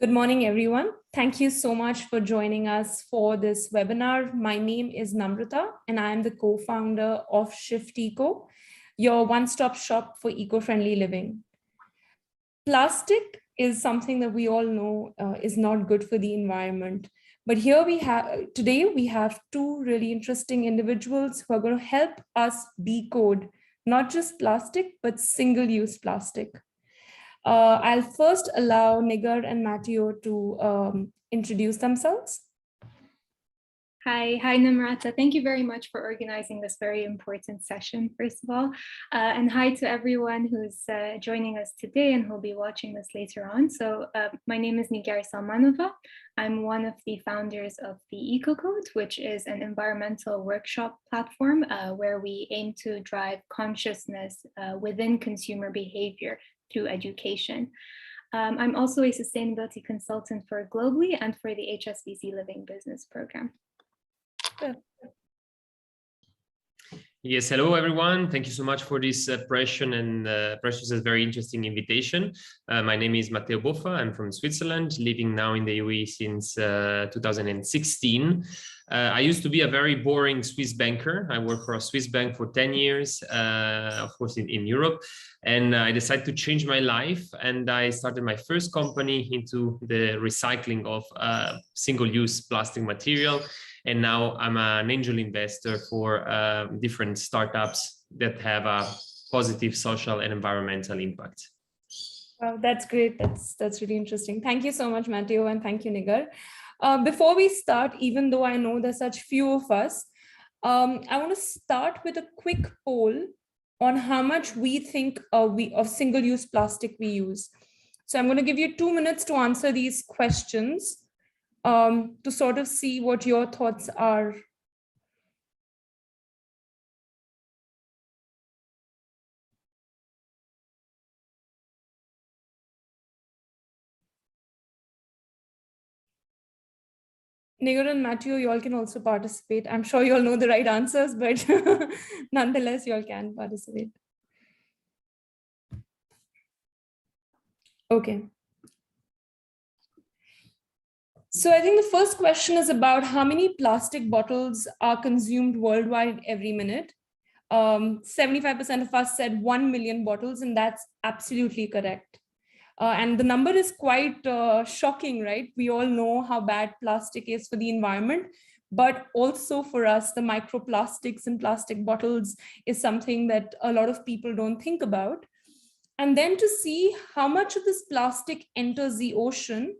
Good morning, everyone. Thank you so much for joining us for this webinar. My name is Namrata, and I am the co-founder of Shift Eco, your one-stop shop for eco-friendly living. Plastic is something that we all know is not good for the environment. But today we have two really interesting individuals who are going to help us decode not just plastic, but single-use plastic. I'll first allow Nigar and Matteo to introduce themselves. Hi Namrata. Thank you very much for organizing this very important session, first of all. And hi to everyone who's joining us today and who'll be watching this later on. So my name is Nigar Salmanova. I'm one of the founders of the EcoCode, which is an environmental workshop platform where we aim to drive consciousness within consumer behavior through education. I'm also a sustainability consultant for Globally and for the HSBC Living Business Program. Yes, hello everyone. Thank you so much for this precious and very interesting invitation. My name is Matteo Boffa. I'm from Switzerland, living now in the UAE since 2016. I used to be a very boring Swiss banker. I worked for a Swiss bank for 10 years, of course, in Europe. And I decided to change my life. And I started my first company into the recycling of single-use plastic material. And now I'm an angel investor for different startups that have a positive social and environmental impact. Wow, that's great. That's really interesting. Thank you so much, Matteo, and thank you, Nigar. Before we start, even though I know there's such few of us, I want to start with a quick poll on how much we think of single-use plastic we use. So I'm going to give you 2 minutes to answer these questions. To sort of see what your thoughts are. Nigar and Matteo, you all can also participate. I'm sure you all know the right answers, but nonetheless, you all can participate. Okay. So I think the first question is about how many plastic bottles are consumed worldwide every minute. 75% of us said 1 million bottles, and that's absolutely correct. And the number is quite shocking, right? We all know how bad plastic is for the environment, but also for us, the microplastics in plastic bottles is something that a lot of people don't think about. And then to see how much of this plastic enters the ocean,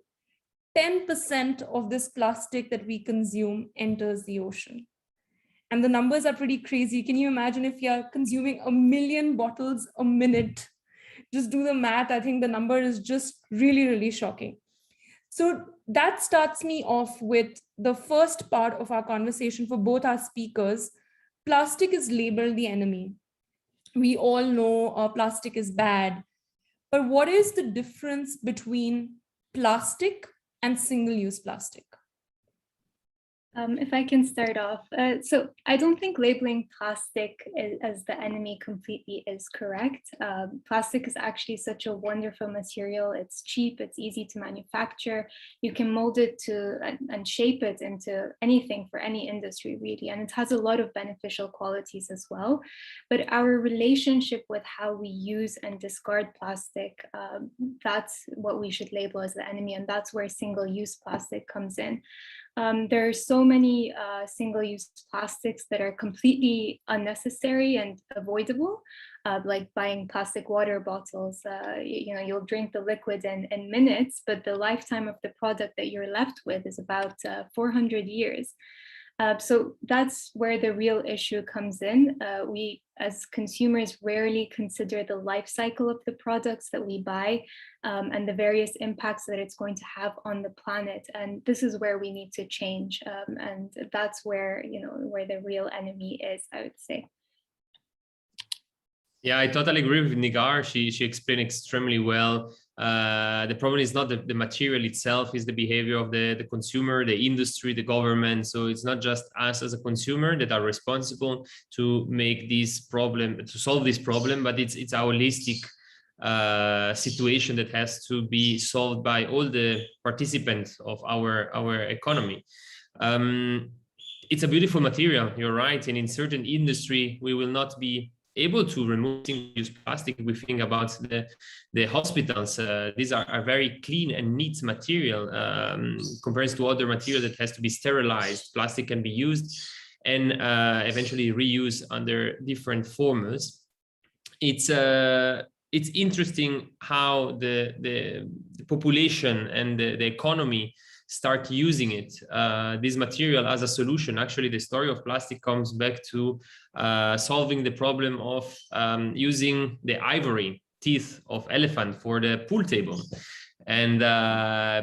10% of this plastic that we consume enters the ocean. And the numbers are pretty crazy. Can you imagine if you're consuming 1 million bottles a minute? Just do the math. I think the number is just really, really shocking. So that starts me off with the first part of our conversation for both our speakers. Plastic is labeled the enemy. We all know plastic is bad. But what is the difference between plastic and single-use plastic? If I can start off, so I don't think labeling plastic as the enemy completely is correct. Plastic is actually such a wonderful material. It's cheap, it's easy to manufacture. You can mold it and shape it into anything for any industry, really. And it has a lot of beneficial qualities as well. But our relationship with how we use and discard plastic, that's what we should label as the enemy. And that's where single-use plastic comes in. There are so many single-use plastics that are completely unnecessary and avoidable, like buying plastic water bottles. You'll drink the liquid in minutes, but the lifetime of the product that you're left with is about 400 years. So that's where the real issue comes in. We, as consumers, rarely consider the life cycle of the products that we buy and the various impacts that it's going to have on the planet. And this is where we need to change. And that's where, where the real enemy is, I would say. Yeah, I totally agree with Nigar. She explained extremely well. The problem is not the material itself, it's the behavior of the consumer, the industry, the government. So it's not just us as a consumer that are responsible to make this problem, to solve this problem, but it's our holistic situation that has to be solved by all the participants of our economy. It's a beautiful material, you're right, and in certain industry we will not be able to remove single-use plastic. We think about the hospitals. These are very clean and neat material compared to other material that has to be sterilized. Plastic can be used and eventually reused under different formulas. It's interesting how the population and the economy start using it, this material as a solution. Actually, the story of plastic comes back to solving the problem of using the ivory teeth of elephant for the pool table. And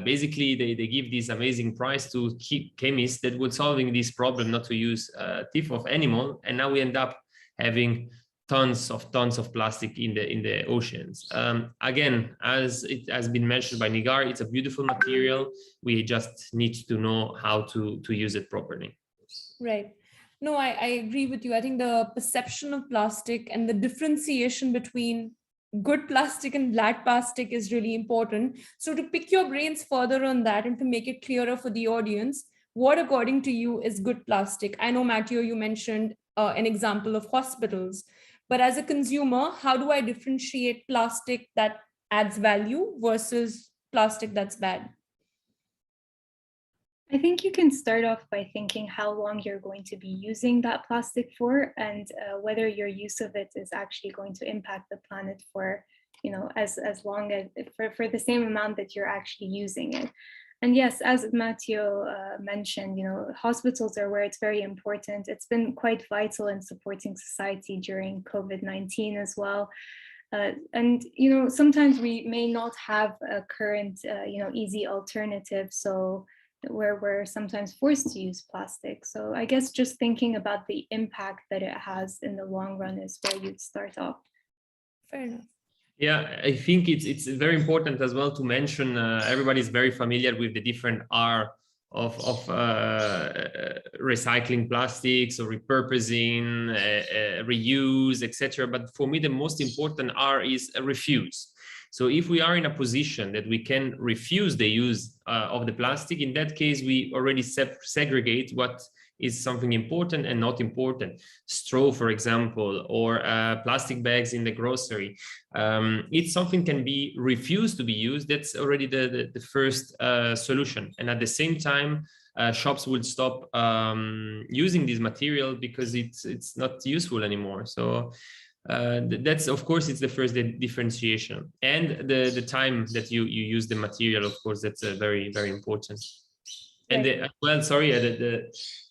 basically, they give this amazing prize to chemists that would solving this problem not to use teeth of animal. And now we end up having tons of plastic in the oceans. Again, as it has been mentioned by Nigar, it's a beautiful material. We just need to know how to use it properly. Right. No, I agree with you. I think the perception of plastic and the differentiation between good plastic and bad plastic is really important. So to pick your brains further on that and to make it clearer for the audience, what according to you is good plastic? I know, Matteo, you mentioned an example of hospitals. But as a consumer, how do I differentiate plastic that adds value versus plastic that's bad? I think you can start off by thinking how long you're going to be using that plastic for, and whether your use of it is actually going to impact the planet for, as long as for the same amount that you're actually using it. And yes, as Matteo mentioned, hospitals are where it's very important. It's been quite vital in supporting society during COVID-19 as well. And, sometimes we may not have a current, easy alternative. So where we're sometimes forced to use plastic. So I guess just thinking about the impact that it has in the long run is where you'd start off. Fair enough. Yeah, I think it's very important as well to mention, everybody is very familiar with the different R of recycling plastics or repurposing, reuse, etc. But for me, the most important R is refuse. So if we are in a position that we can refuse the use of the plastic, in that case, we already segregate what is something important and not important. Straw, for example, or plastic bags in the grocery. If something can be refused to be used, that's already the first solution. And at the same time, shops would stop using this material because it's not useful anymore. So that's, of course, it's the first differentiation. And the time that you use the material, of course, that's very, very important. And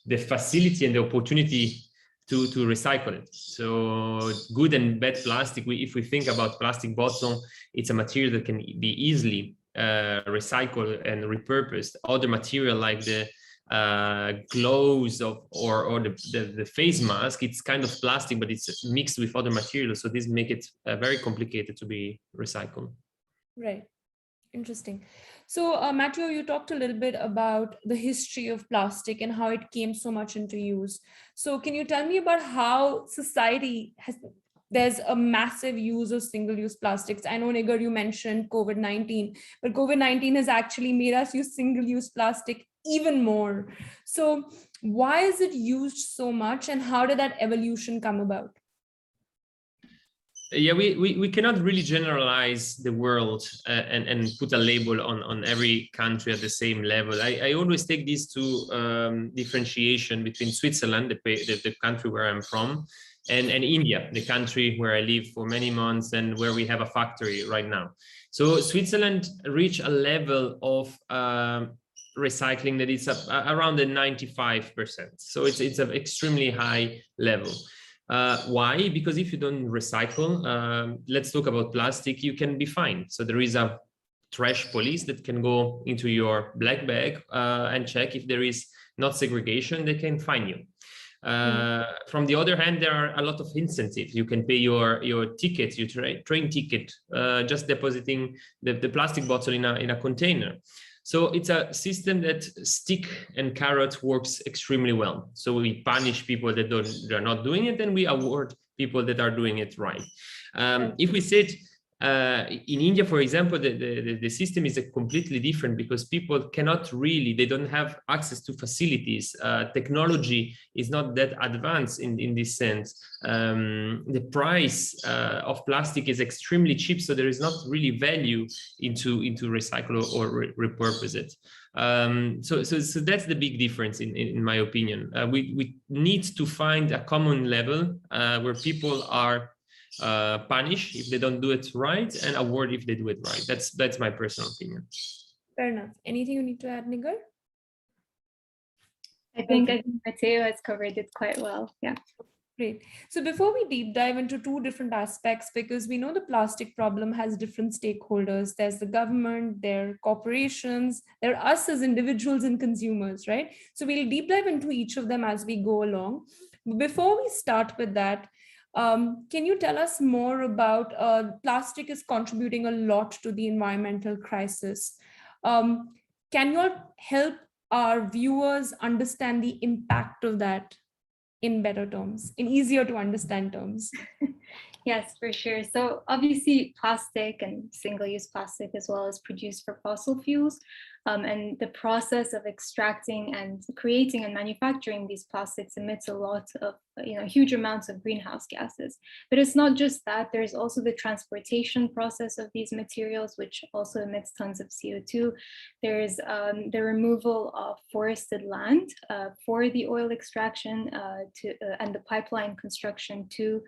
the facility and the opportunity to recycle it. So good and bad plastic, if we think about plastic bottle, it's a material that can be easily recycled and repurposed. Other material like the gloves or the face mask, it's kind of plastic, but it's mixed with other materials. So this make it very complicated to be recycled. Right. Interesting. So Matteo, you talked a little bit about the history of plastic and how it came so much into use. So can you tell me about how society there's a massive use of single-use plastics? I know, Nigar, you mentioned COVID-19, but COVID-19 has actually made us use single-use plastic even more. So why is it used so much, and how did that evolution come about? Yeah, we cannot really generalize the world and put a label on every country at the same level. I always take this to differentiation between Switzerland, the country where I'm from, and India, the country where I live for many months and where we have a factory right now. So Switzerland reached a level of recycling that is around the 95%. So it's an extremely high level. Why? Because if you don't recycle, let's talk about plastic, you can be fined. So there is a trash police that can go into your black bag and check if there is not segregation, they can fine you. From the other hand, there are a lot of incentives. You can pay your ticket, your train ticket, just depositing the plastic bottle in a container. So it's a system that stick and carrot works extremely well. So we punish people that are not doing it, and we award people that are doing it right. If we said in India, for example, the system is completely different because people cannot really, they don't have access to facilities. Technology is not that advanced in this sense. The price of plastic is extremely cheap, so there is not really value into recycle or repurpose it. So that's the big difference in my opinion. We need to find a common level where people are punish if they don't do it right and award if they do it right. That's my personal opinion. Fair enough. Anything you need to add, Nigar? I think Matteo has covered it quite well. Yeah. Great. So before we deep dive into two different aspects, because we know the plastic problem has different stakeholders. There's the government, there are corporations, there are us as individuals and consumers, right? So we'll deep dive into each of them as we go along. Before we start with that, can you tell us more about plastic is contributing a lot to the environmental crisis? Can you all help our viewers understand the impact of that in better terms, in easier to understand terms? Yes, for sure. So obviously plastic and single-use plastic as well is produced for fossil fuels. And the process of extracting and creating and manufacturing these plastics emits a lot of, huge amounts of greenhouse gases. But it's not just that, there's also the transportation process of these materials, which also emits tons of CO2. There's the removal of forested land for the oil extraction and the pipeline construction to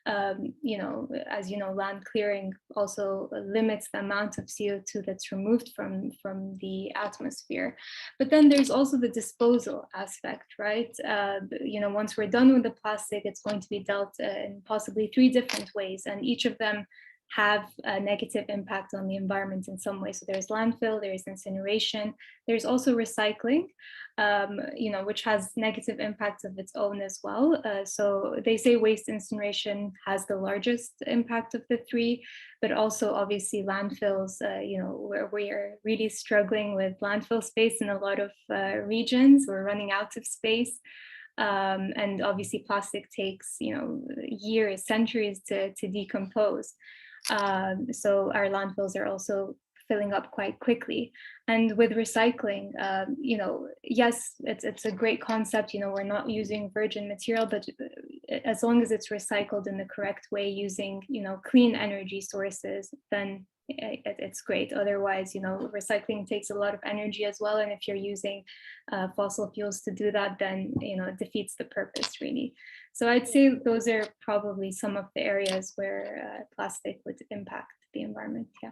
as you know, land clearing also limits the amount of CO2 that's removed from the atmosphere. But then there's also the disposal aspect, right? Once we're done with the plastic, it's going to be dealt in possibly 3 different ways, and each of them have a negative impact on the environment in some way. So there's landfill, there's incineration, there's also recycling, which has negative impacts of its own as well. So they say waste incineration has the largest impact of the 3, but also obviously landfills, where we are really struggling with landfill space in a lot of regions. We're running out of space. And obviously plastic takes, years, centuries to decompose. So our landfills are also filling up quite quickly. And with recycling, yes, it's a great concept. We're not using virgin material, but as long as it's recycled in the correct way using, clean energy sources, then it's great. Otherwise, recycling takes a lot of energy as well. And if you're using fossil fuels to do that, then, it defeats the purpose really. So I'd say those are probably some of the areas where plastic would impact the environment. Yeah.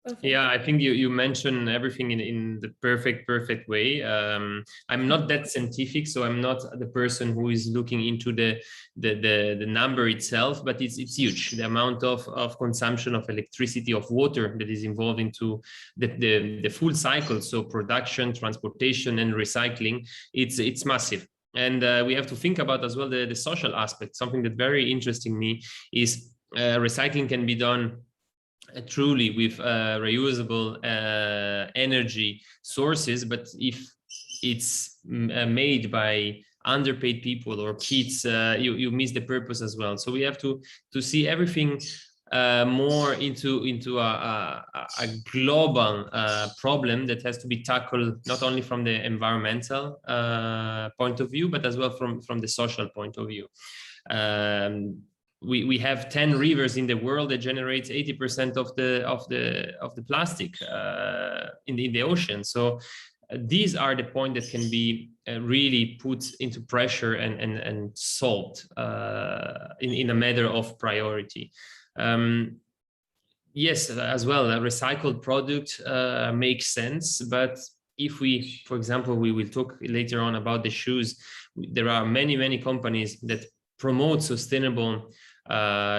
Okay. Yeah, I think you mentioned everything in the perfect way. I'm not that scientific, so I'm not the person who is looking into the number itself, but it's huge. The amount of consumption of electricity, of water that is involved into the full cycle. So production, transportation, and recycling, it's massive. And we have to think about as well the social aspect. Something that very interesting me is recycling can be done truly with reusable energy sources, but if it's made by underpaid people or kids, you miss the purpose as well. So we have to see everything more into a global problem that has to be tackled not only from the environmental point of view, but as well from the social point of view. We have 10 rivers in the world that generates 80% of the plastic in the ocean. So these are the points that can be really put into pressure and solved in a matter of priority. Yes, as well, a recycled product makes sense, but if we, for example, we will talk later on about the shoes, there are many companies that promote sustainable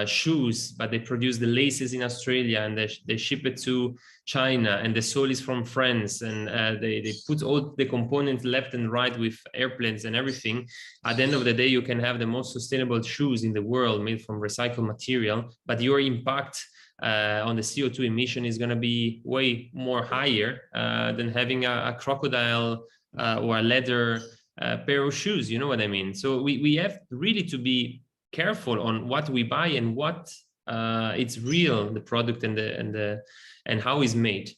shoes, but they produce the laces in Australia and they ship it to China, and the sole is from France, and they put all the components left and right with airplanes and everything. At the end of the day, you can have the most sustainable shoes in the world made from recycled material, but your impact on the CO2 emission is going to be way more higher than having a crocodile or a leather pair of shoes. You know what I mean? So we have really to be careful on what we buy and what it's real, the product and how it's made.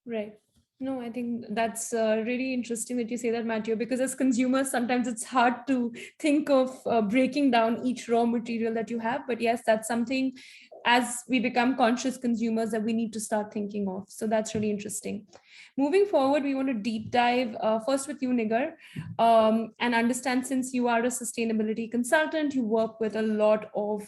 Right. No, I think that's really interesting that you say that, Matteo, because as consumers, sometimes it's hard to think of breaking down each raw material that you have. But yes, that's something as we become conscious consumers that we need to start thinking of. So that's really interesting. Moving forward, we want to deep dive first with you, Nigar, and understand, since you are a sustainability consultant, you work with a lot of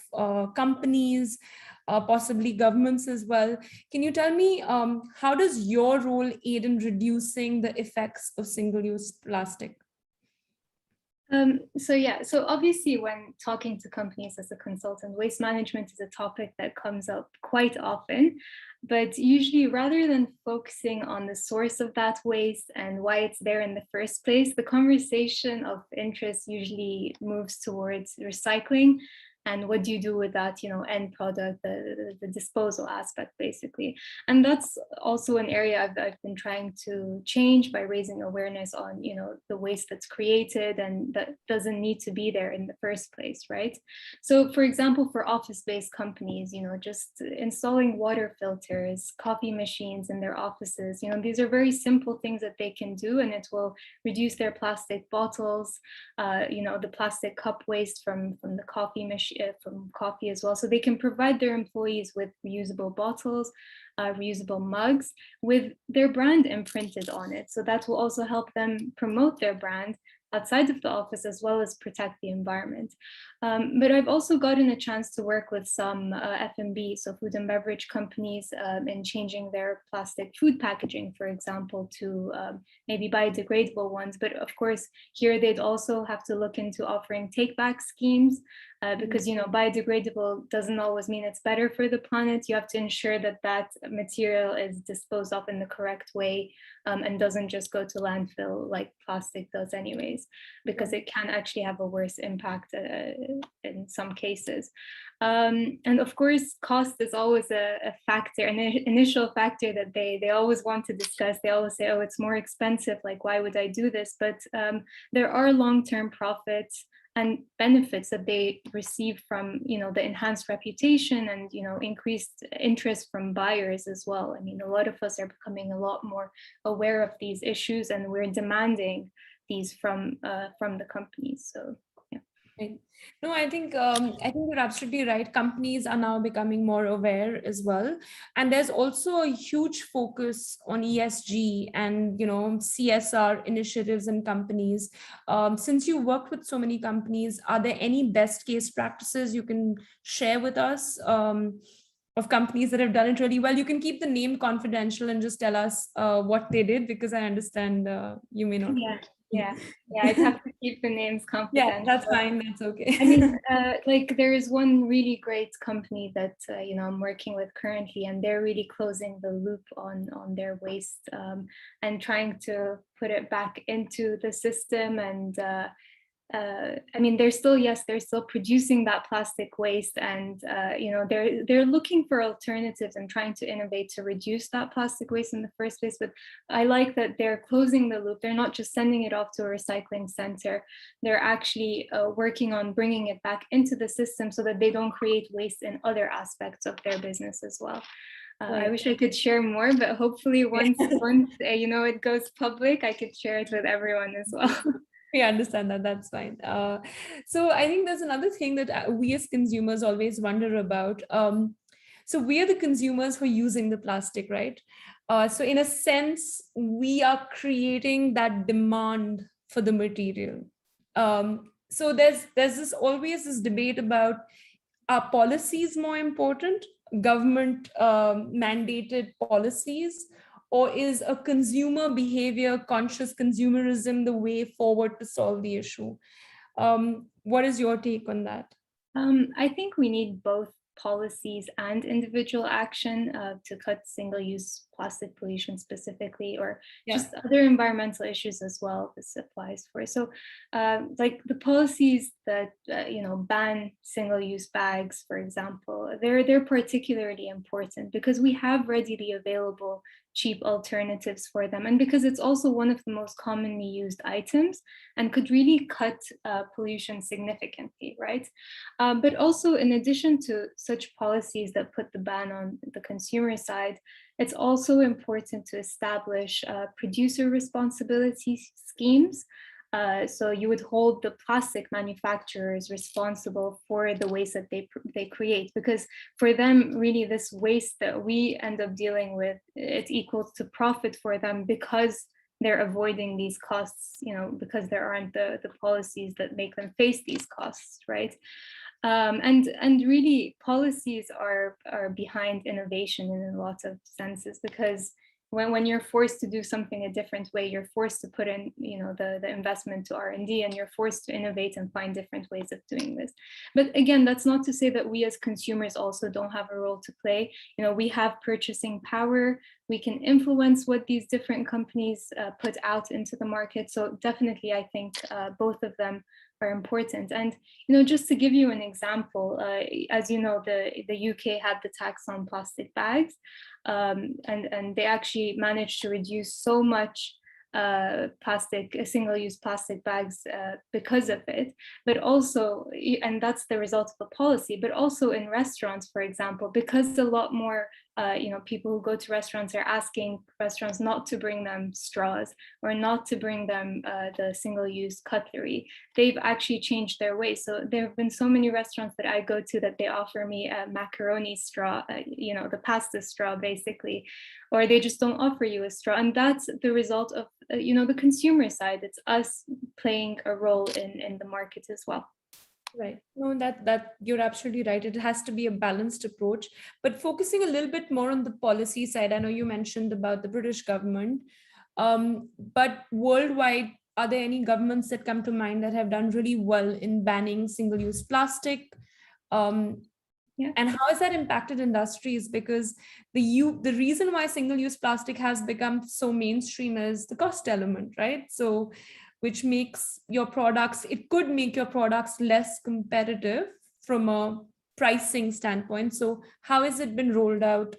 companies, possibly governments as well. Can you tell me how does your role aid in reducing the effects of single-use plastic? So obviously when talking to companies as a consultant, waste management is a topic that comes up quite often, but usually rather than focusing on the source of that waste and why it's there in the first place, the conversation of interest usually moves towards recycling. And what do you do with that, end product, the disposal aspect, basically. And that's also an area I've been trying to change by raising awareness on, the waste that's created and that doesn't need to be there in the first place, right? So for example, for office-based companies, just installing water filters, coffee machines in their offices, these are very simple things that they can do, and it will reduce their plastic bottles, the plastic cup waste from the coffee machine, from coffee as well. So they can provide their employees with reusable bottles, reusable mugs with their brand imprinted on it. So that will also help them promote their brand outside of the office, as well as protect the environment. But I've also gotten a chance to work with some F&B, so food and beverage companies, in changing their plastic food packaging, for example, to maybe biodegradable ones. But of course, here they'd also have to look into offering take-back schemes, because biodegradable doesn't always mean it's better for the planet. You have to ensure that that material is disposed of in the correct way, and doesn't just go to landfill like plastic does anyways, because it can actually have a worse impact in some cases. And of course, cost is always a factor, an initial factor that they always want to discuss. They always say, oh, it's more expensive, like why would I do this? But there are long-term profits and benefits that they receive from the enhanced reputation and increased interest from buyers as well. I mean, a lot of us are becoming a lot more aware of these issues, and we're demanding these from the companies. So yeah. Right. No, I think you're absolutely right. Companies are now becoming more aware as well, and there's also a huge focus on ESG and CSR initiatives in companies. Since you work with so many companies, are there any best case practices you can share with us of companies that have done it really well? You can keep the name confidential and just tell us what they did, because I understand you may not. Yeah, I'd have to keep the names confidential. Yeah, that's fine. That's okay. I mean, there is one really great company that I'm working with currently, and they're really closing the loop on their waste, and trying to put it back into the system. And I mean, they're still producing that plastic waste, and they're looking for alternatives and trying to innovate to reduce that plastic waste in the first place. But I like that they're closing the loop. They're not just sending it off to a recycling center. They're actually working on bringing it back into the system so that they don't create waste in other aspects of their business as well. I wish I could share more, but hopefully once it goes public, I could share it with everyone as well. We understand that. That's fine. So I think there's another thing that we as consumers always wonder about. So we are the consumers who are using the plastic, right? So in a sense, we are creating that demand for the material. So there's always this debate about, are policies more important, government mandated policies, or is a consumer behavior, conscious consumerism, the way forward to solve the issue? What is your take on that? I think we need both policies and individual action to cut single-use plastic pollution specifically, or just other environmental issues as well. This applies for. So like the policies that ban single-use bags, for example, they're particularly important because we have readily available cheap alternatives for them, and because it's also one of the most commonly used items and could really cut pollution significantly, right? But also, in addition to such policies that put the ban on the consumer side, it's also important to establish producer responsibility schemes. So you would hold the plastic manufacturers responsible for the waste that they create, because for them, really, this waste that we end up dealing with, it equals to profit for them, because they're avoiding these costs, because there aren't the policies that make them face these costs, right? And really, policies are behind innovation in a lot of senses, because when you're forced to do something a different way, you're forced to put in, the investment to R&D, and you're forced to innovate and find different ways of doing this. But again, that's not to say that we as consumers also don't have a role to play. We have purchasing power. We can influence what these different companies put out into the market. So definitely, I think both of them are important. And just to give you an example, as you know, the UK had the tax on plastic bags, and they actually managed to reduce so much single-use plastic bags because of it. But also, and that's the result of the policy, but also in restaurants, for example, because a lot more people who go to restaurants are asking restaurants not to bring them straws or not to bring them the single-use cutlery. They've actually changed their ways. So there have been so many restaurants that I go to that they offer me a macaroni straw, the pasta straw basically, or they just don't offer you a straw. And that's the result of the consumer side. It's us playing a role in the market as well. Right. No, that you're absolutely right. It has to be a balanced approach. But focusing a little bit more on the policy side, I know you mentioned about the British government, but worldwide, are there any governments that come to mind that have done really well in banning single-use plastic? Yeah. And how has that impacted industries? Because the reason why single-use plastic has become so mainstream is the cost element, right? So which makes your products, it could make your products less competitive from a pricing standpoint. So how has it been rolled out?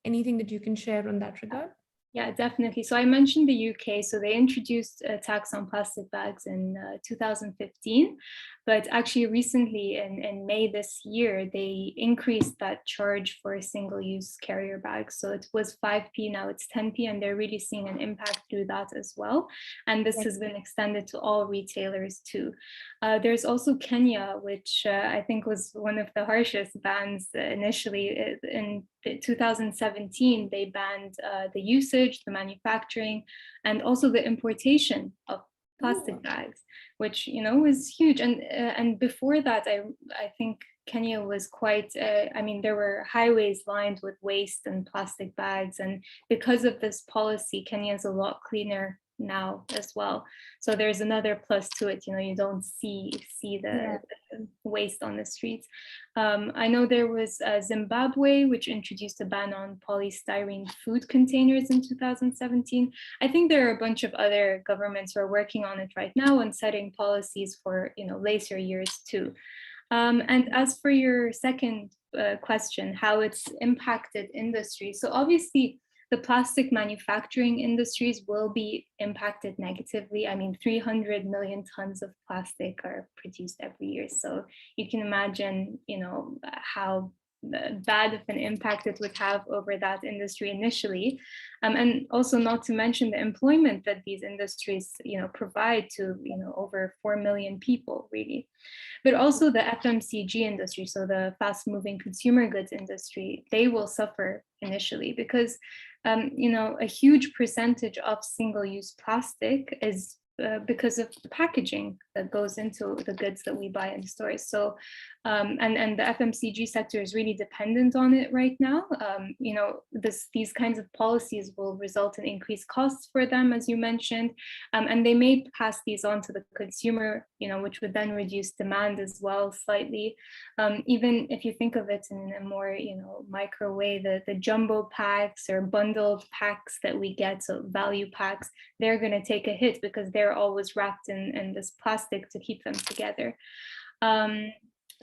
Anything that you can share on that regard? Yeah, definitely. So I mentioned the UK. So they introduced a tax on plastic bags in 2015. But actually recently in May this year, they increased that charge for single-use carrier bags. So it was 5p, now it's 10p, and they're really seeing an impact through that as well. And this has been extended to all retailers too. There's also Kenya, which I think was one of the harshest bans initially. In 2017, they banned the usage, the manufacturing, and also the importation of plastic bags, which was huge. And before that, I think Kenya was quite. There were highways lined with waste and plastic bags, and because of this policy, Kenya is a lot cleaner now as well. So there's another plus to it. You don't see the waste on the streets. I know there was Zimbabwe, which introduced a ban on polystyrene food containers in 2017. I think there are a bunch of other governments who are working on it right now and setting policies for later years too. And as for your second question, how it's impacted industry. So obviously, the plastic manufacturing industries will be impacted negatively. 300 million tons of plastic are produced every year. So you can imagine, how bad of an impact it would have over that industry initially. And also not to mention the employment that these industries, provide to, over 4 million people really. But also the FMCG industry, so the fast moving consumer goods industry, they will suffer initially because a huge percentage of single-use plastic is because of the packaging that goes into the goods that we buy in stores. So, and the FMCG sector is really dependent on it right now. These kinds of policies will result in increased costs for them, as you mentioned, and they may pass these on to the consumer, which would then reduce demand as well slightly. Even if you think of it in a more, micro way, the jumbo packs or bundled packs that we get, so value packs, they're going to take a hit because they're always wrapped in this plastic to keep them together.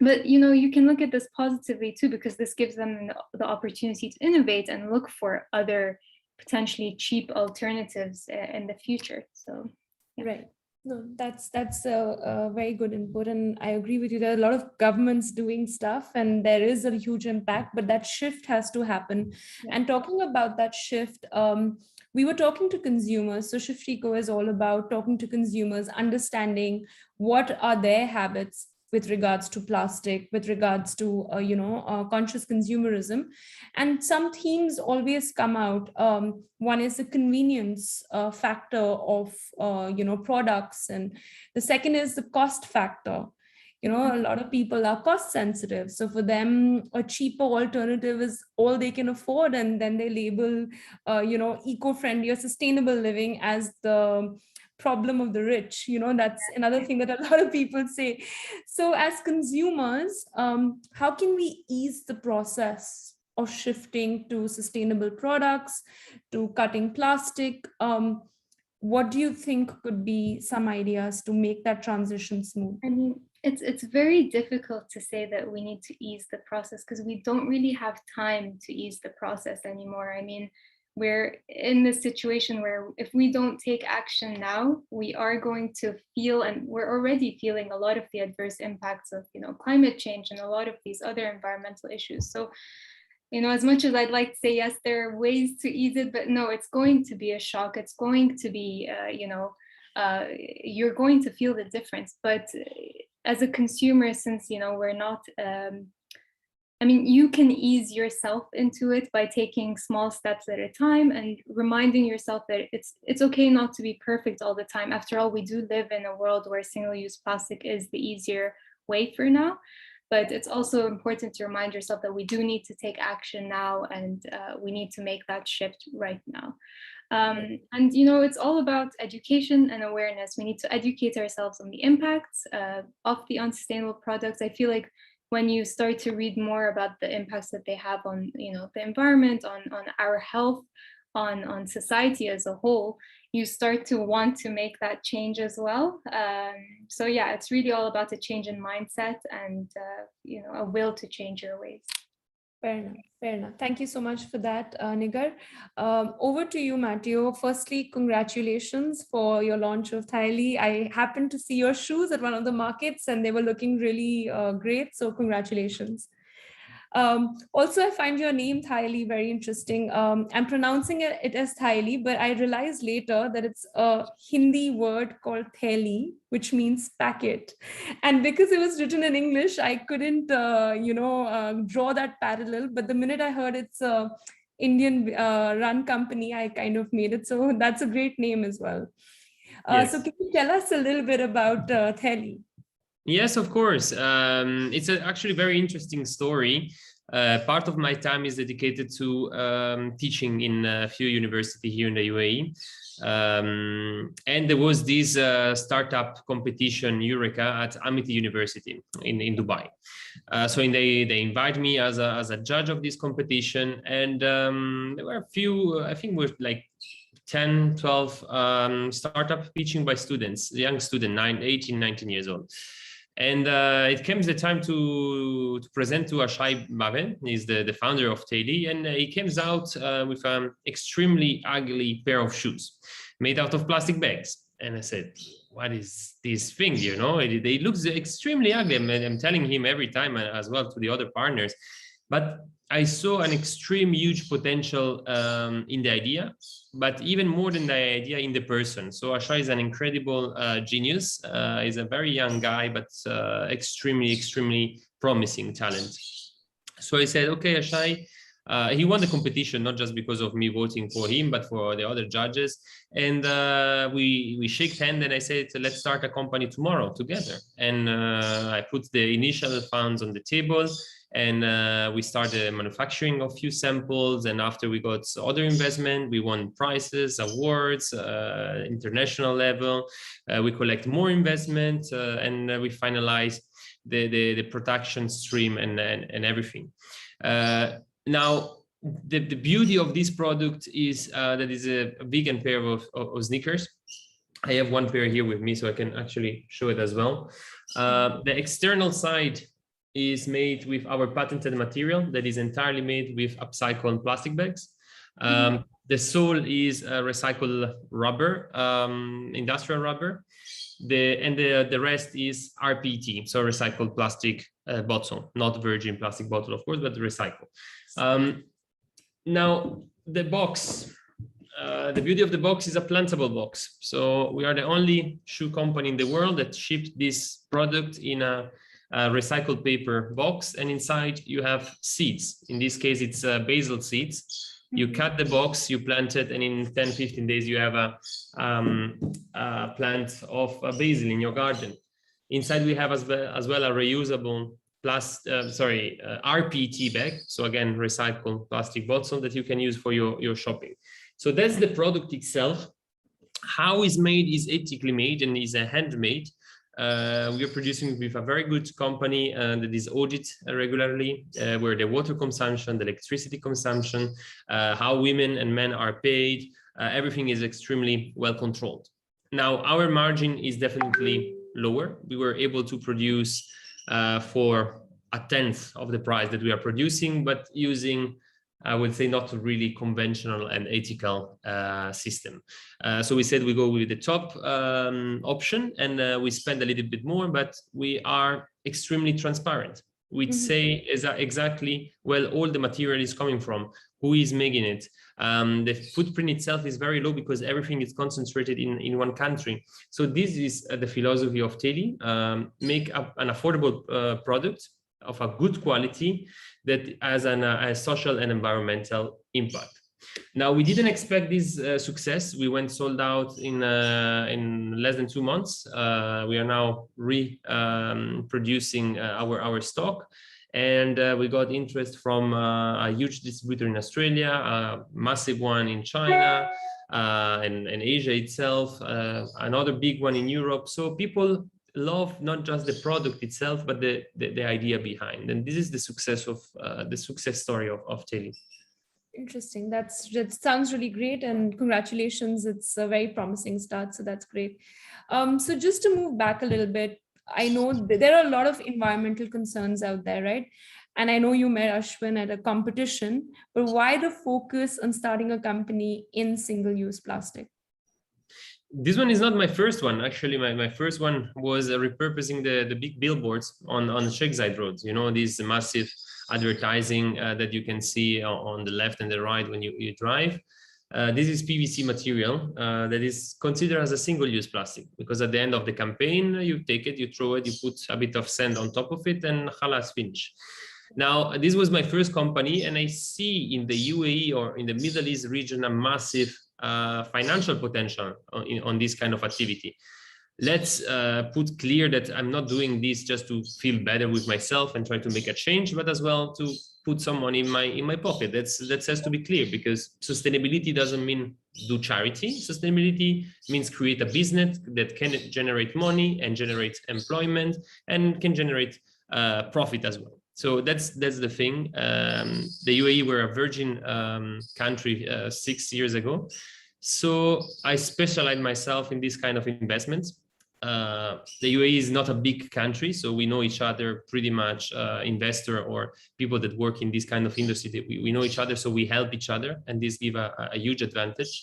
But you can look at this positively too, because this gives them the opportunity to innovate and look for other potentially cheap alternatives in the future. So Right. No, that's a very good input, and I agree with you. There are a lot of governments doing stuff, and there is a huge impact, but that shift has to happen. Yeah. And talking about that shift, we were talking to consumers. So Shift Eco is all about talking to consumers, understanding what are their habits with regards to plastic, with regards to conscious consumerism, and some themes always come out. One is the convenience factor of products, and the second is the cost factor. A lot of people are cost sensitive, so for them a cheaper alternative is all they can afford, and then they label eco-friendly or sustainable living as the problem of the rich. That's another thing that a lot of people say. So as consumers, how can we ease the process of shifting to sustainable products, to cutting plastic? What do you think could be some ideas to make that transition smooth? I mean, it's very difficult to say that we need to ease the process because we don't really have time to ease the process anymore. I mean, we're in this situation where if we don't take action now, we are going to feel, and we're already feeling, a lot of the adverse impacts of climate change and a lot of these other environmental issues. So as much as I'd like to say, yes, there are ways to ease it, but no, it's going to be a shock. It's going to be, you're going to feel the difference. But as a consumer, since, we're not, you can ease yourself into it by taking small steps at a time and reminding yourself that it's okay not to be perfect all the time. After all, we do live in a world where single-use plastic is the easier way for now. But it's also important to remind yourself that we do need to take action now, and we need to make that shift right now. And it's all about education and awareness. We need to educate ourselves on the impacts of the unsustainable products. I feel like when you start to read more about the impacts that they have on the environment, on our health, on society as a whole, you start to want to make that change as well. So yeah, it's really all about a change in mindset and a will to change your ways. Fair enough. Fair enough. Thank you so much for that, Nigar. Over to you, Matteo. Firstly, congratulations for your launch of Thaili. I happened to see your shoes at one of the markets and they were looking really great. So congratulations. Also, I find your name Thaili very interesting. I'm pronouncing it as Thaili, but I realized later that it's a Hindi word called theli, which means packet. And because it was written in English, I couldn't, draw that parallel. But the minute I heard it's a Indian run company, I kind of made it. So that's a great name as well. Yes. So can you tell us a little bit about theli? Yes, of course. It's actually very interesting story. Part of my time is dedicated to teaching in a few universities here in the UAE. And there was this startup competition, Eureka, at Amity University in Dubai. So they invite me as a judge of this competition. And there were a few, I think we're like 10, 12 startup pitching by students, young student, 18, 19 years old. And it came the time to present to Ashai Baven. He's the founder of Thaili, and he comes out with an extremely ugly pair of shoes made out of plastic bags. And I said, what is this thing? They look extremely ugly. I'm telling him every time as well to the other partners. But I saw an extreme huge potential in the idea, but even more than the idea, in the person. So Ashai is an incredible genius. He's a very young guy, but extremely, extremely promising talent. So I said, okay, Ashai, he won the competition, not just because of me voting for him, but for the other judges. And we shake hands and I said, let's start a company tomorrow together. And I put the initial funds on the table. And we started manufacturing a few samples. And after we got other investment, we won prizes, awards, international level. We collect more investment and we finalize the production stream and everything. Now, the beauty of this product is that it's a vegan pair of sneakers. I have one pair here with me, so I can actually show it as well. The external side is made with our patented material that is entirely made with upcycled plastic bags. The sole is recycled rubber, industrial rubber. The rest is RPT, so recycled plastic bottle, not virgin plastic bottle, of course, but recycled. Now the box. The beauty of the box is a plantable box. So we are the only shoe company in the world that shipped this product in a recycled paper box, and inside you have seeds. In this case, it's basil seeds. You cut the box, you plant it, and in 10-15 days you have a plant of basil in your garden. Inside we have as well a reusable RPT bag. So again, recycled plastic bottle that you can use for your shopping. So that's the product itself. How it's made is ethically made and is handmade. We are producing with a very good company that is audited regularly, where the water consumption, the electricity consumption, how women and men are paid, everything is extremely well controlled. Now, our margin is definitely lower. We were able to produce for 1/10 of the price that we are producing, but using, I would say, not a really conventional and ethical system. So we said we go with the top option, and we spend a little bit more, but we are extremely transparent. We'd say exactly where all the material is coming from, who is making it. The footprint itself is very low because everything is concentrated in one country. So this is the philosophy of Teli. Make an affordable product of a good quality that has a social and environmental impact. Now, we didn't expect this success. We went sold out in less than 2 months. We are now producing our stock, and we got interest from a huge distributor in Australia, a massive one in China, and Asia itself, another big one in Europe. So people love not just the product itself, but the idea behind. And this is the success of the success story of Teli. Interesting. That sounds really great, and congratulations. It's a very promising start. So that's great. So just to move back a little bit, I know there are a lot of environmental concerns out there, right? And I know you met Ashwin at a competition, but why the focus on starting a company in single-use plastic? This one is not my first one. Actually, my first one was repurposing the big billboards on the Sheikh roads. You know, these massive advertising that you can see on the left and the right when you drive. This is PVC material that is considered as a single-use plastic, because at the end of the campaign, you take it, you throw it, you put a bit of sand on top of it, and khalas, finish. Now, this was my first company, and I see in the UAE or in the Middle East region a massive financial potential on this kind of activity. Let's put clear that I'm not doing this just to feel better with myself and try to make a change, but as well to put some money in my pocket. That has to be clear, because sustainability doesn't mean do charity. Sustainability means create a business that can generate money and generate employment and can generate profit as well. So that's the thing. The UAE were a virgin country 6 years ago. So I specialize myself in this kind of investments. The UAE is not a big country, so we know each other pretty much, investor or people that work in this kind of industry. We know each other, so we help each other, and this gives a huge advantage.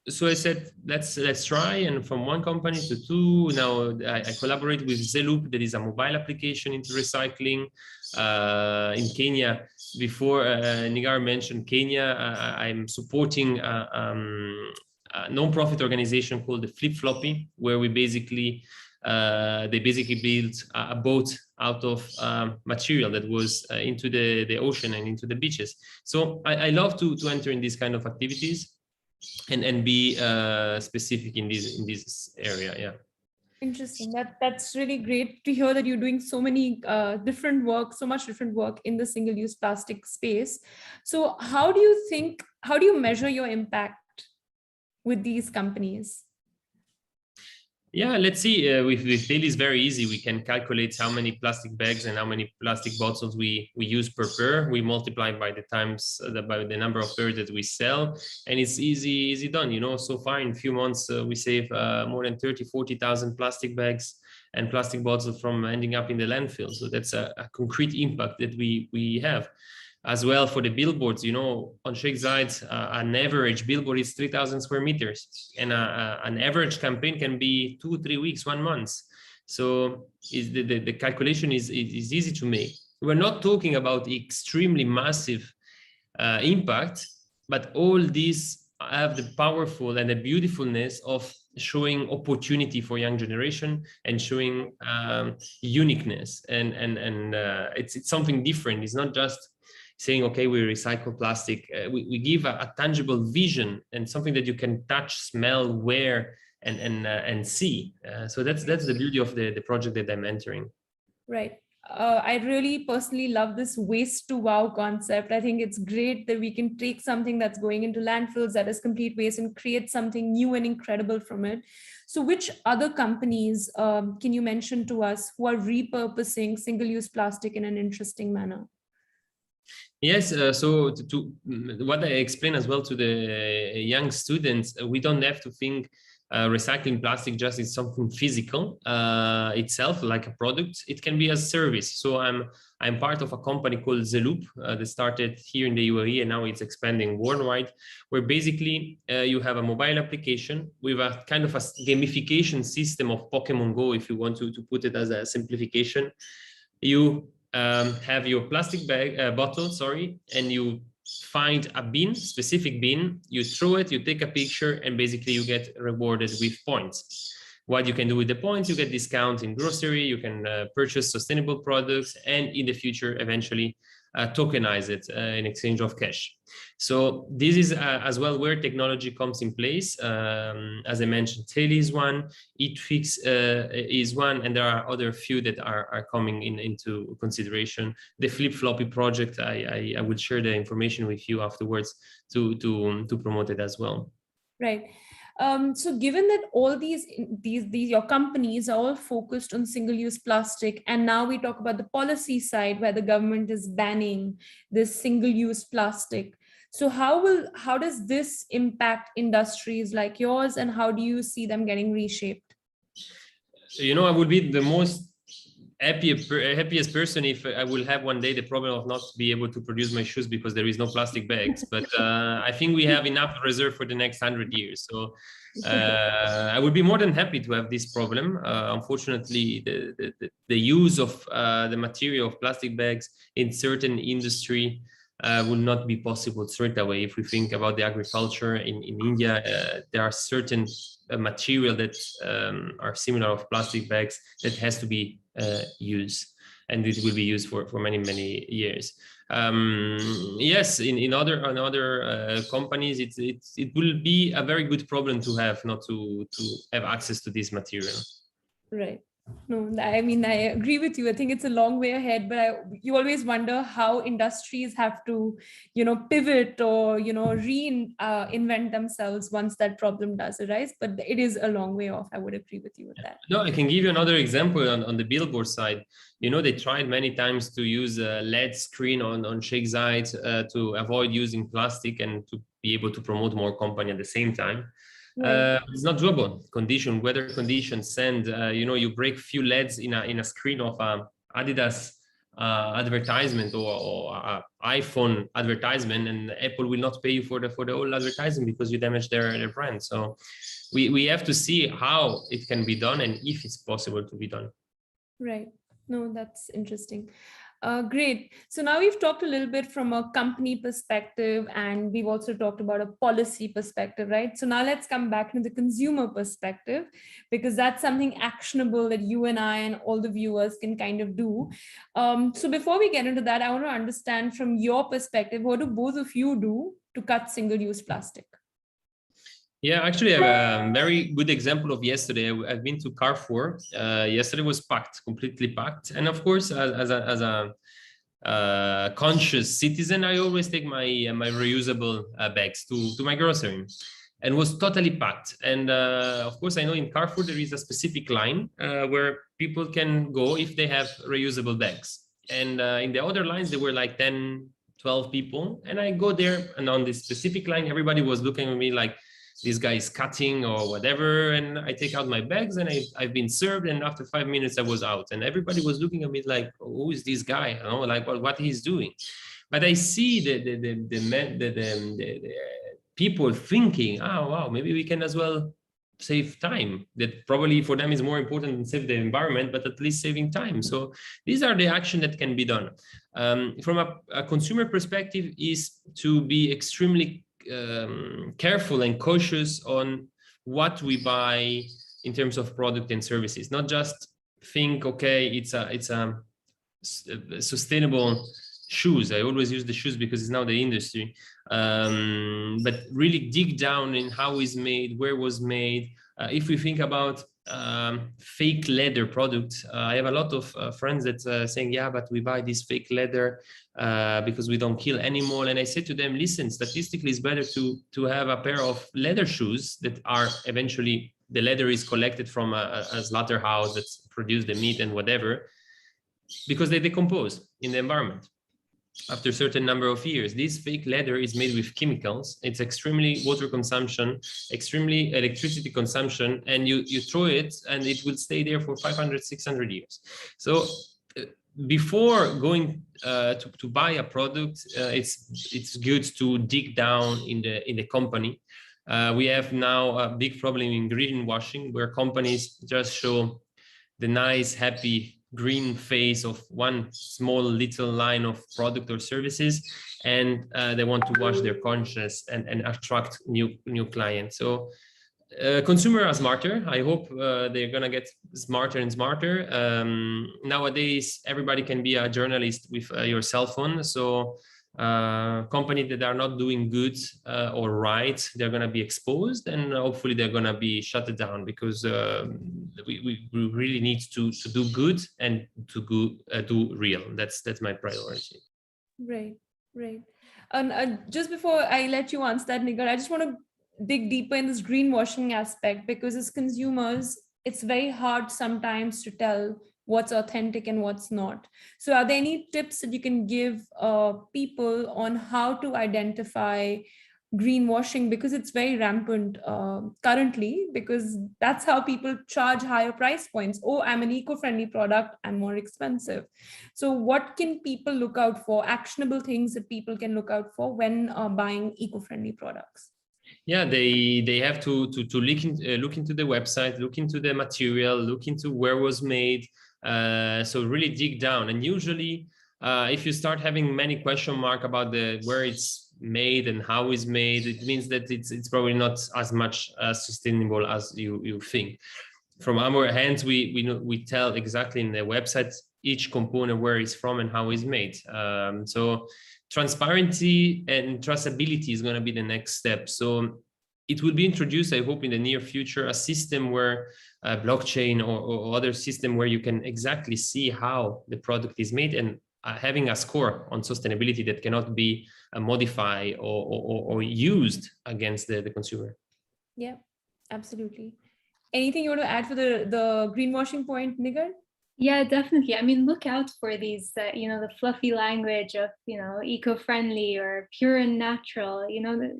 So I said, let's try, and from one company to two. Now I collaborate with Zeloop, that is a mobile application into recycling in Kenya. Before Nigar mentioned Kenya, I'm supporting a non-profit organization called the Flip Floppy, where we they basically built a boat out of material that was into the ocean and into the beaches. So I love to enter in these kind of activities and be specific in this area. Yeah. Interesting. That's really great to hear that you're doing so many so much different work in the single-use plastic space. So how do you measure your impact with these companies? Yeah, let's see. With Teli is very easy. We can calculate how many plastic bags and how many plastic bottles we use per pair. We multiply by by the number of pairs that we sell, and it's easy done. You know, so far in a few months we save more than 40,000 plastic bags and plastic bottles from ending up in the landfill. So that's a concrete impact that we have. As well for the billboards, you know, on Sheikh Zayed, an average billboard is 3,000 square meters, and an average campaign can be 2-3 weeks, 1 month. So the calculation is easy to make. We're not talking about extremely massive impact, but all these have the powerful and the beautifulness of showing opportunity for young generation and showing uniqueness, and it's something different. It's not just saying, okay, we recycle plastic. We give a tangible vision and something that you can touch, smell, wear, and see. So that's the beauty of the project that I'm entering. Right. I really personally love this waste to wow concept. I think it's great that we can take something that's going into landfills that is complete waste and create something new and incredible from it. So which other companies can you mention to us who are repurposing single-use plastic in an interesting manner? Yes, so to what I explain as well to the young students, we don't have to think recycling plastic just is something physical itself, like a product. It can be a service. So I'm part of a company called The Loop that started here in the UAE, and now it's expanding worldwide, where basically you have a mobile application with a kind of a gamification system of Pokemon Go, if you want to put it as a simplification. You have your plastic bag bottle, and you find a bin, specific bin, you throw it, you take a picture, and basically you get rewarded with points. What you can do with the points, you get discount in grocery, you can purchase sustainable products, and in the future, eventually tokenize it in exchange of cash. So this is as well where technology comes in place. As I mentioned, Tele is one, eatfix is one, and there are other few that are coming into consideration. The Flip Floppy project, I will share the information with you afterwards to promote it as well. Right. So given that all these your companies are all focused on single-use plastic, and now we talk about the policy side where the government is banning this single-use plastic. So how does this impact industries like yours, and how do you see them getting reshaped? You know, I would be the most happiest person if I will have one day the problem of not be able to produce my shoes because there is no plastic bags. But I think we have enough reserve for the next 100 years. So I would be more than happy to have this problem. Unfortunately, the use of the material of plastic bags in certain industry would not be possible straight away. If we think about the agriculture in India, there are certain material that are similar of plastic bags that has to be used, and it will be used for many years. Yes, in other companies, it will be a very good problem to have, not to have access to this material. Right. No, I mean, I agree with you. I think it's a long way ahead, but you always wonder how industries have to, pivot or, reinvent themselves once that problem does arise. But it is a long way off. I would agree with you with that. No, I can give you another example on the billboard side. They tried many times to use a LED screen on Sheikh Zayed to avoid using plastic and to be able to promote more company at the same time. Right. It's not doable. Weather conditions, sand. You break few LEDs in a screen of Adidas advertisement or iPhone advertisement, and Apple will not pay you for the whole advertising because you damage their brand. So we have to see how it can be done and if it's possible to be done. Right. No, that's interesting. Great. So now we've talked a little bit from a company perspective, and we've also talked about a policy perspective, right? So now let's come back to the consumer perspective, because that's something actionable that you and I and all the viewers can kind of do. So before we get into that, I want to understand from your perspective, what do both of you do to cut single-use plastic? Yeah, actually, I have a very good example of yesterday. I've been to Carrefour. Yesterday was packed, completely packed. And of course, as a conscious citizen, I always take my reusable bags to my grocery, and was totally packed. And of course, I know in Carrefour there is a specific line where people can go if they have reusable bags. And in the other lines, there were like 10, 12 people. And I go there, and on this specific line, everybody was looking at me like, this guy is cutting or whatever. And I take out my bags, and I've been served. And after 5 minutes, I was out. And everybody was looking at me like, who is this guy? Like what he's doing. But I see the people thinking, oh wow, maybe we can as well save time. That probably for them is more important than save the environment, but at least saving time. So these are the action that can be done. From a consumer perspective, is to be extremely careful and cautious on what we buy in terms of product and services. Not just think, okay, it's a sustainable shoes. I always use the shoes because it's now the industry. But really dig down in how it's made, where it was made. If we think about fake leather products, I have a lot of friends that saying, yeah, but we buy this fake leather because we don't kill animal. And I say to them, listen, statistically, it's better to have a pair of leather shoes that are eventually, the leather is collected from a slaughterhouse that's produced the meat and whatever, because they decompose in the environment after a certain number of years. This fake leather is made with chemicals. It's extremely water consumption, extremely electricity consumption, and you throw it and it will stay there for 500, 600 years. So before going to buy a product, it's good to dig down in the company. We have now a big problem in greenwashing, where companies just show the nice, happy green face of one small little line of product or services, and they want to wash their conscience and attract new clients. So consumers are smarter. I hope they're gonna get smarter and smarter. Nowadays, everybody can be a journalist with your cell phone. So companies that are not doing good or right, they're going to be exposed, and hopefully they're going to be shut down, because we really need to do good and to do real. That's my priority. Right. And just before I let you answer that, Nigar, I just want to dig deeper in this greenwashing aspect, because as consumers, it's very hard sometimes to tell what's authentic and what's not. So are there any tips that you can give people on how to identify greenwashing, because it's very rampant currently, because that's how people charge higher price points. Oh, I'm an eco-friendly product, I'm more expensive. So what can people look out for, actionable things that people can look out for when buying eco-friendly products? Yeah, they have to look into the website, look into the material, look into where it was made. So really dig down. And usually if you start having many question marks about where it's made and how it's made, it means that it's probably not as much sustainable as you think. From our hands, we tell exactly in the website each component where it's from and how it's made. So transparency and traceability is going to be the next step. So it will be introduced, I hope, in the near future, a system where blockchain or other system where you can exactly see how the product is made, and having a score on sustainability that cannot be modified or used against the consumer. Yeah, absolutely. Anything you want to add for the greenwashing point, Nigar? Yeah, definitely. I mean, look out for these, the fluffy language of, eco-friendly or pure and natural.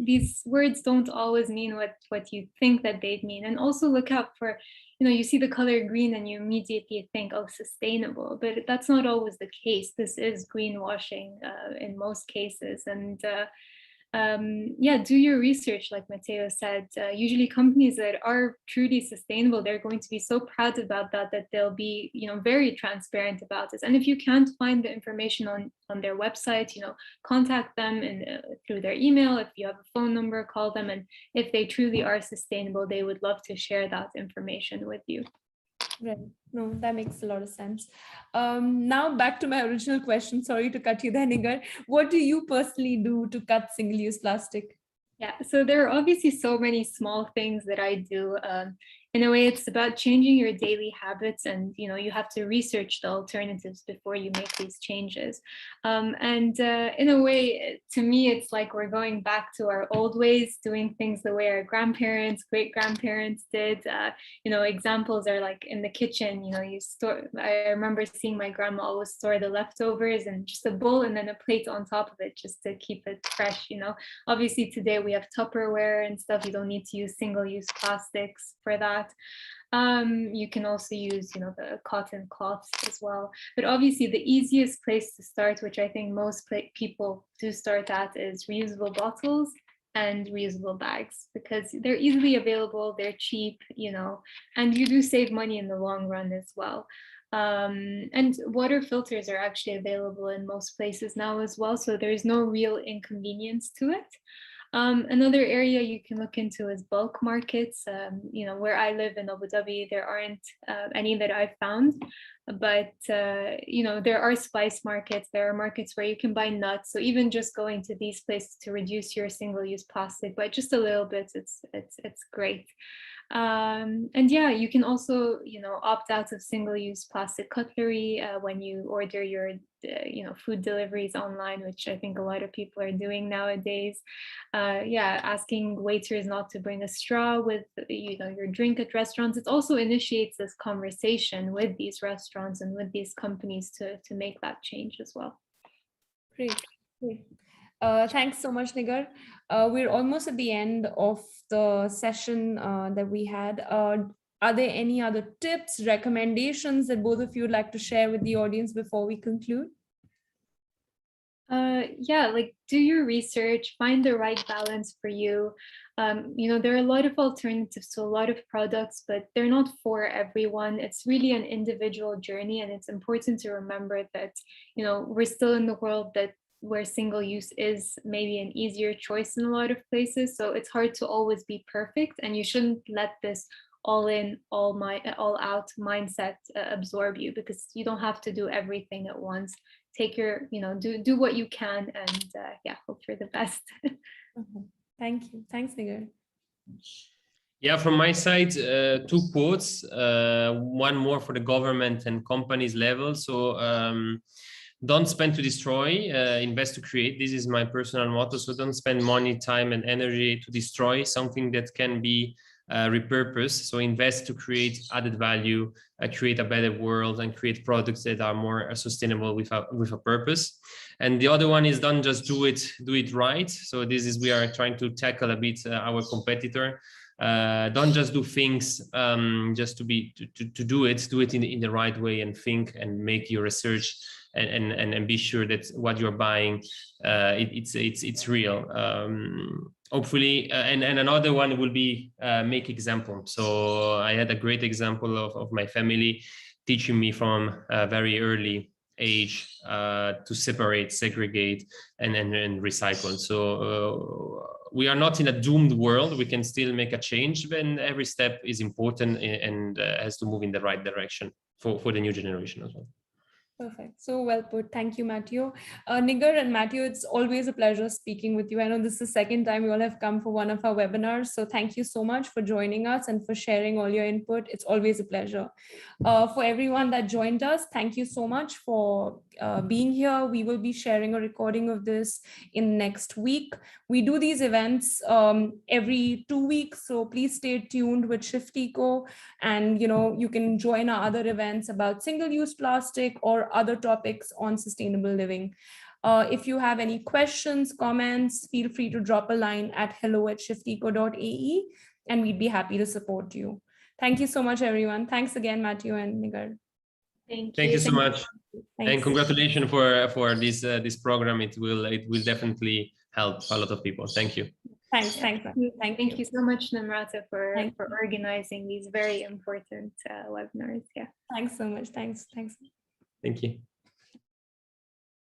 These words don't always mean what you think that they'd mean. And also look out for, you see the color green and you immediately think, oh, sustainable. But that's not always the case. This is greenwashing in most cases. And do your research, like Matteo said. Usually companies that are truly sustainable, they're going to be so proud about that they'll be very transparent about it. And if you can't find the information on their website, contact them through their email. If you have a phone number, call them, and if they truly are sustainable, they would love to share that information with you. Right. No, that makes a lot of sense. Now back to my original question. Sorry to cut you there, Nigar. What do you personally do to cut single-use plastic? Yeah, so there are obviously so many small things that I do. In a way, it's about changing your daily habits, and you have to research the alternatives before you make these changes. In a way, to me, it's like we're going back to our old ways, doing things the way our grandparents, great-grandparents did. Examples are like in the kitchen. You store. I remember seeing my grandma always store the leftovers in just a bowl and then a plate on top of it, just to keep it fresh. Obviously today we have Tupperware and stuff. You don't need to use single-use plastics for that. that. You can also use, the cotton cloths as well. But obviously the easiest place to start, which I think most people do start at, is reusable bottles and reusable bags, because they're easily available, they're cheap, and you do save money in the long run as well. And water filters are actually available in most places now as well, so there's no real inconvenience to it. Another area you can look into is bulk markets. Where I live in Abu Dhabi, there aren't any that I've found, but there are spice markets. There are markets where you can buy nuts. So even just going to these places to reduce your single-use plastic by just a little bit, it's great. And yeah, you can also, opt out of single-use plastic cutlery when you order your, food deliveries online, which I think a lot of people are doing nowadays. Asking waiters not to bring a straw with, your drink at restaurants. It also initiates this conversation with these restaurants and with these companies to make that change as well. Great. Thanks so much, Nigar. We're almost at the end of the session that we had. Are there any other tips, recommendations that both of you would like to share with the audience before we conclude? Do your research, find the right balance for you. There are a lot of alternatives to a lot of products, but they're not for everyone. It's really an individual journey, and it's important to remember that, we're still in the world where single use is maybe an easier choice in a lot of places. So it's hard to always be perfect, and you shouldn't let this all in, all out mindset absorb you, because you don't have to do everything at once. Take your, do what you can, and hope for the best. Thank you. Thanks, Nigar. Yeah, from my side, two quotes, one more for the government and companies level. So don't spend to destroy, invest to create. This is my personal motto. So don't spend money, time, and energy to destroy something that can be repurposed. So invest to create added value, create a better world, and create products that are more sustainable with a purpose. And the other one is don't just do it right. So we are trying to tackle a bit our competitor. Don't just do things just to do it in the right way, and think and make your research and be sure that what you're buying it's real. Hopefully, and another one will be make example. So I had a great example of my family teaching me from a very early age to separate, segregate, and recycle. So we are not in a doomed world. We can still make a change, but every step is important and has to move in the right direction for the new generation as well. Perfect. So well put. Thank you, Matteo. Nigar and Matteo, it's always a pleasure speaking with you. I know this is the second time you all have come for one of our webinars. So thank you so much for joining us and for sharing all your input. It's always a pleasure. For everyone that joined us, thank you so much for being here. We will be sharing a recording of this in next week. We do these events every 2 weeks. So please stay tuned with Shift Eco, and you can join our other events about single-use plastic or other topics on sustainable living. If you have any questions, comments, feel free to drop a line at hello@shifteco.ae, and we'd be happy to support you. Thank you so much, everyone. Thanks again, Matteo and Nigar. Thank you so much. Thanks. And congratulations for this program. It will definitely help a lot of people. Thank you. Thanks. Thank you so much, Namrata, for organizing these very important webinars. Yeah. Thanks so much. Thanks. Thank you.